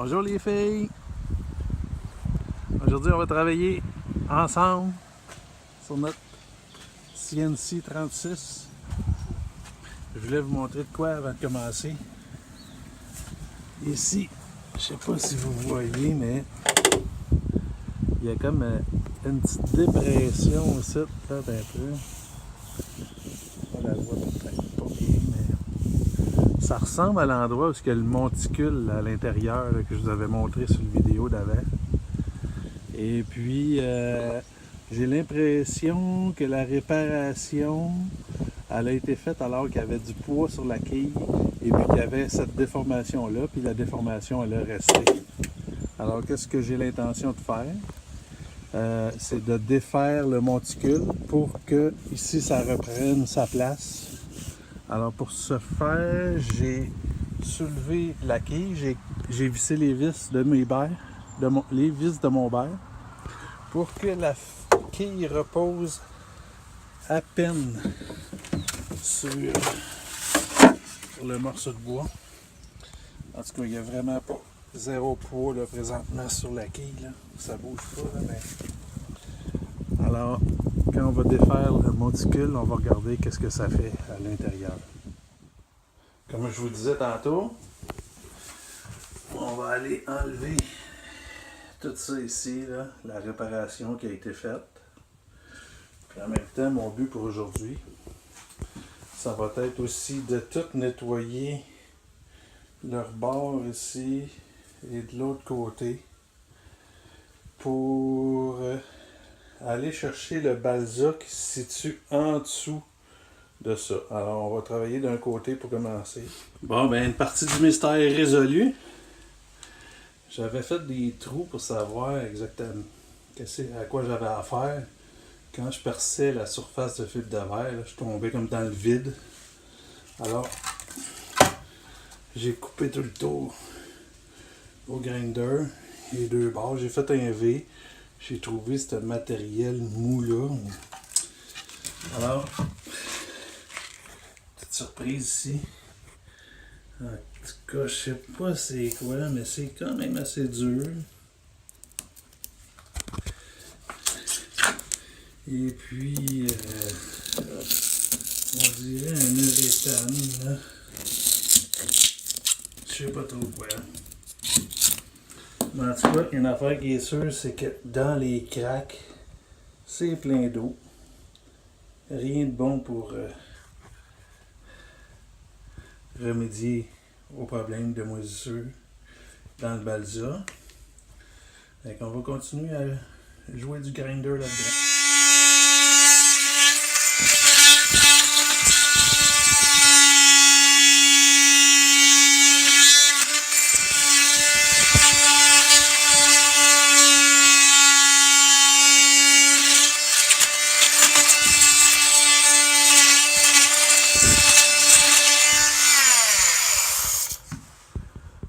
Bonjour les filles! Aujourd'hui, on va travailler ensemble sur notre CNC 36. Je voulais vous montrer de quoi avant de commencer. Ici, je sais pas si vous voyez, mais il y a comme une petite dépression ici, peut-être un peu. On la voit peut-être pas bien, mais ça ressemble à l'endroit où il y a le monticule à l'intérieur là, que je vous avais montré sur la vidéo d'avant. Et puis, j'ai l'impression que la réparation, elle a été faite alors qu'il y avait du poids sur la quille et puis qu'il y avait cette déformation-là, puis la déformation, elle est restée. Alors, qu'est-ce que j'ai l'intention de faire? C'est de défaire le monticule pour que ici, ça reprenne sa place. Alors, pour ce faire, j'ai soulevé la quille, j'ai vissé les vis de mes berres, les vis de mon berre, pour que la quille repose à peine sur le morceau de bois. En tout cas, il n'y a vraiment pas zéro poids là, présentement sur la quille. Là. Ça bouge pas. Là, mais... Alors, quand on va défaire le monticule, on va regarder qu'est-ce que ça fait à l'intérieur. Comme je vous disais tantôt, on va aller enlever tout ça ici, là, la réparation qui a été faite. Puis en même temps, mon but pour aujourd'hui, ça va être aussi de tout nettoyer leur bord ici et de l'autre côté pour aller chercher le balsa qui se situe en dessous de ça. Alors, on va travailler d'un côté pour commencer. Bon, ben une partie du mystère est résolue. J'avais fait des trous pour savoir exactement à quoi j'avais affaire. Quand je perçais la surface de fibre de verre, là, je tombais comme dans le vide. Alors, j'ai coupé tout le tour au grinder, les deux bords. J'ai fait un V. J'ai trouvé ce matériel mou-là. Alors, petite surprise ici. En tout cas, je sais pas c'est quoi, mais c'est quand même assez dur. Et puis, on dirait un uréthane, là. Je sais pas trop quoi. Mais en tout cas, une affaire qui est sûre, c'est que dans les craques, c'est plein d'eau. Rien de bon pour remédier au problème de moisissure dans le balsa. Donc on va continuer à jouer du grinder là-dedans.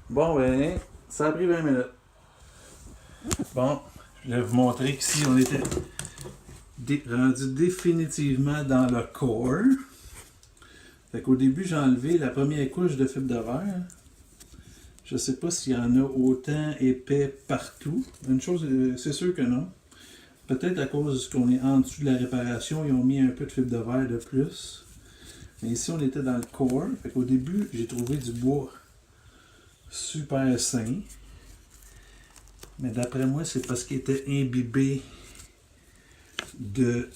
Bon, ben, ça a pris 20 minutes. Bon, je vais vous montrer qu'ici, on était rendu définitivement dans le core. Fait qu'au début, j'ai enlevé la première couche de fibre de verre. Je sais pas s'il y en a autant épais partout. Une chose, c'est sûr que non. Peut-être à cause qu'on est en dessous de la réparation, ils ont mis un peu de fibre de verre de plus. Mais ici, on était dans le core. Fait qu'au début, j'ai trouvé du bois super sain. Mais d'après moi, c'est parce qu'il était imbibé de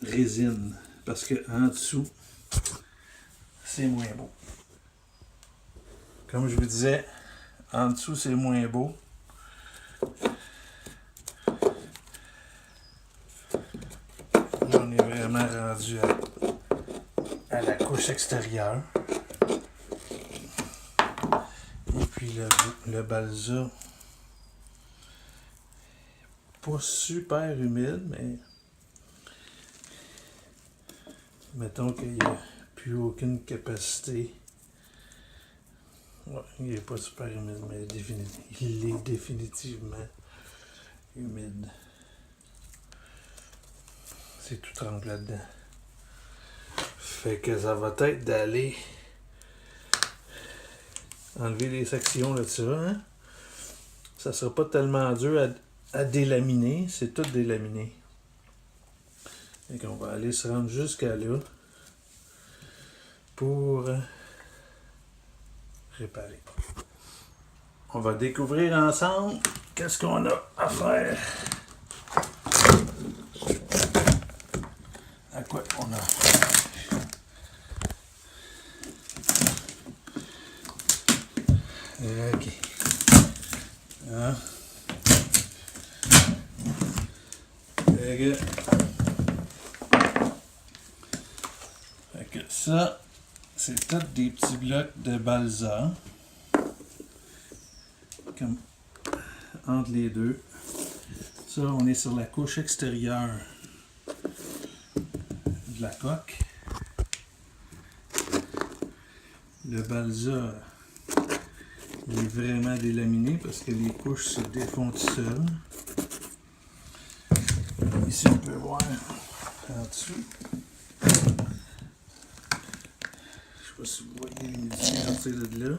résine. Parce qu'en dessous, c'est moins beau. Comme je vous disais, en dessous, c'est moins beau. Là, on est vraiment rendu à la couche extérieure. Et puis le balsa, pas super humide, mais mettons qu'il n'y a plus aucune capacité. Ouais, il n'est pas super humide, mais il est définitivement humide. C'est tout trempe là-dedans. Fait que ça va être d'aller enlever les sections de ça. Hein? Ça sera pas tellement dur à délaminer. C'est tout délaminé. Et qu'on va aller se rendre jusqu'à là pour réparer. On va découvrir ensemble qu'est-ce qu'on a à faire. À quoi on a OK. Hein? Fait que ça, c'est tous des petits blocs de balsa. Comme entre les deux. Ça, on est sur la couche extérieure de la coque. Le balsa, il est vraiment délaminé parce que les couches se défont tout seules. Ici, on peut voir en dessous. Je sais pas si vous voyez l'humidité sortir de là.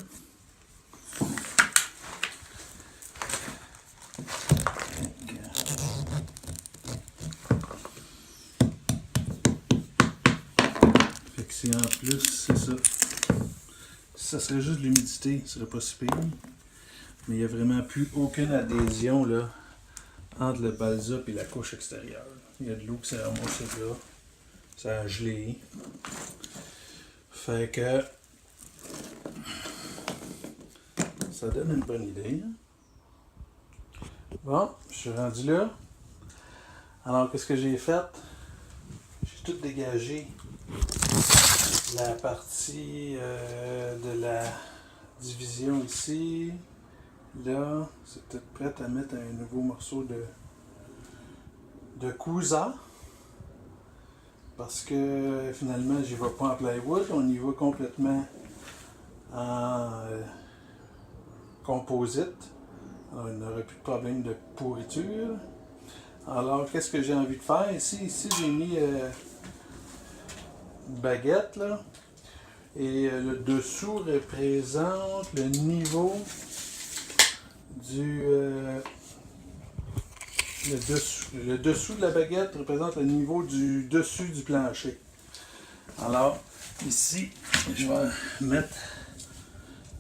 Fait que c'est en plus, c'est ça. Si ça serait juste l'humidité, ce serait pas si pire. Mais il n'y a vraiment plus aucune adhésion là, entre le balsa et la couche extérieure. Il y a de l'eau qui s'est ramassée là. Ça a gelé. Fait que ça donne une bonne idée. Hein? Bon, je suis rendu là. Alors, qu'est-ce que j'ai fait? J'ai tout dégagé la partie de la division ici. Là, c'est peut-être prêt à mettre un nouveau morceau de cousa. Parce que finalement, j'y vais pas en plywood, on y va complètement en composite. Alors, il n'y aura plus de problème de pourriture. Alors, qu'est-ce que j'ai envie de faire ici? Ici, j'ai mis une baguette, là. Et le dessous représente le niveau du... le dessous de la baguette représente le niveau du dessus du plancher. Alors, ici, je vais mettre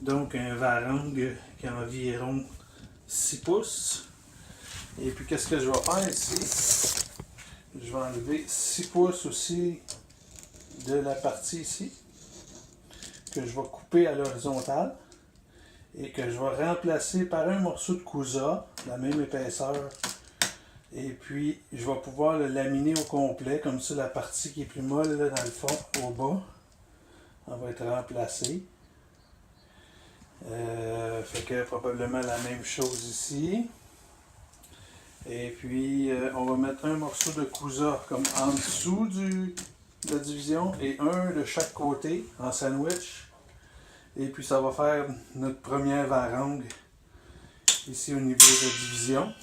donc un varang qui a environ 6 pouces. Et puis, qu'est-ce que je vais faire ici? Je vais enlever 6 pouces aussi de la partie ici, que je vais couper à l'horizontale et que je vais remplacer par un morceau de cousa, la même épaisseur. Et puis, je vais pouvoir le laminer au complet, comme ça, la partie qui est plus molle, là, dans le fond, au bas, elle va être remplacée. Fait que probablement la même chose ici. Et puis, on va mettre un morceau de cousa comme en dessous de la division et un de chaque côté en sandwich. Et puis, ça va faire notre première varangue ici au niveau de la division.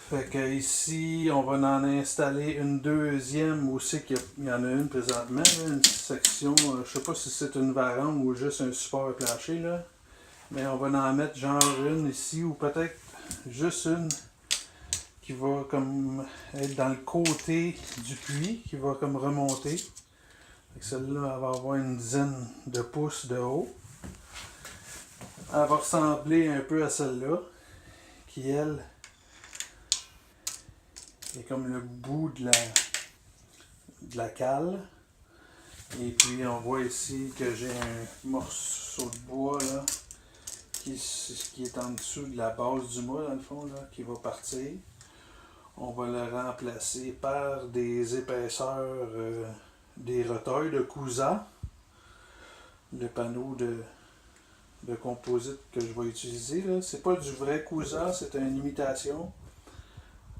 Fait que ici, on va en installer une deuxième aussi, qu'il y en a une présentement, là, une section, je sais pas si c'est une varangue ou juste un support plancher, là. Mais on va en mettre genre une ici, ou peut-être juste une qui va comme être dans le côté du puits, qui va comme remonter. Fait que celle-là, elle va avoir une dizaine de pouces de haut. Elle va ressembler un peu à celle-là, qui elle est comme le bout de la cale. Et puis on voit ici que j'ai un morceau de bois là, qui est en dessous de la base du mât dans le fond, là, qui va partir. On va le remplacer par des épaisseurs, des roteurs de cousa. Le panneau de composite que je vais utiliser, c'est pas du vrai cousa, c'est une imitation.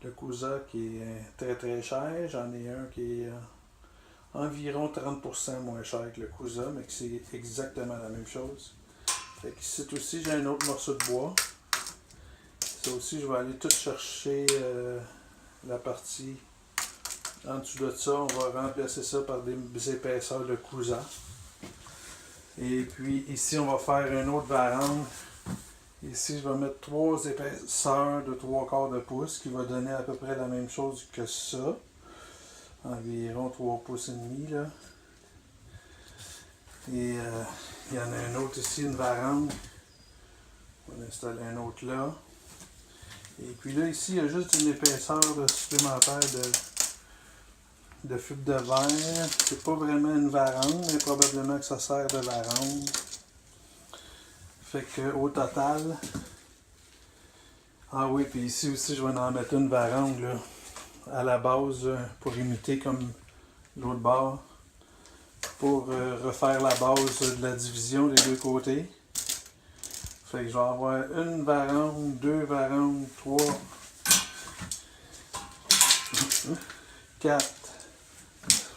Le cousa qui est très très cher, j'en ai un qui est environ 30% moins cher que le cousa, mais c'est exactement la même chose. Fait que ici aussi j'ai un autre morceau de bois. Ça aussi je vais aller tout chercher la partie en dessous de ça. On va remplacer ça par des épaisseurs de cousa. Et puis ici, on va faire une autre varande. Ici, je vais mettre 3 épaisseurs de 3/4 de pouce qui va donner à peu près la même chose que ça. Environ 3 pouces et demi là. Et il y en a un autre ici, une varande. On va en installer un autre là. Et puis là, ici, il y a juste une épaisseur supplémentaire de fibre de verre. C'est pas vraiment une varande, mais probablement que ça sert de varande. Fait que au total. Ah oui, puis ici aussi, je vais en mettre une varande là, à la base pour imiter comme l'autre bord. Pour refaire la base de la division des deux côtés. Fait que je vais avoir une varande, 2 varandes, 3, 4,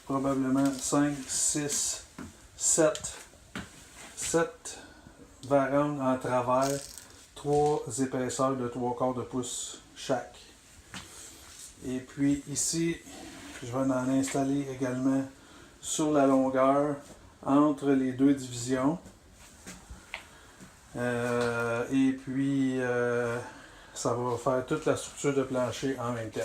probablement 5, 6, 7 varandes en travers, 3 épaisseurs de 3/4 de pouce chaque. Et puis ici, je vais en installer également sur la longueur entre les deux divisions. Et puis, ça va faire toute la structure de plancher en même temps.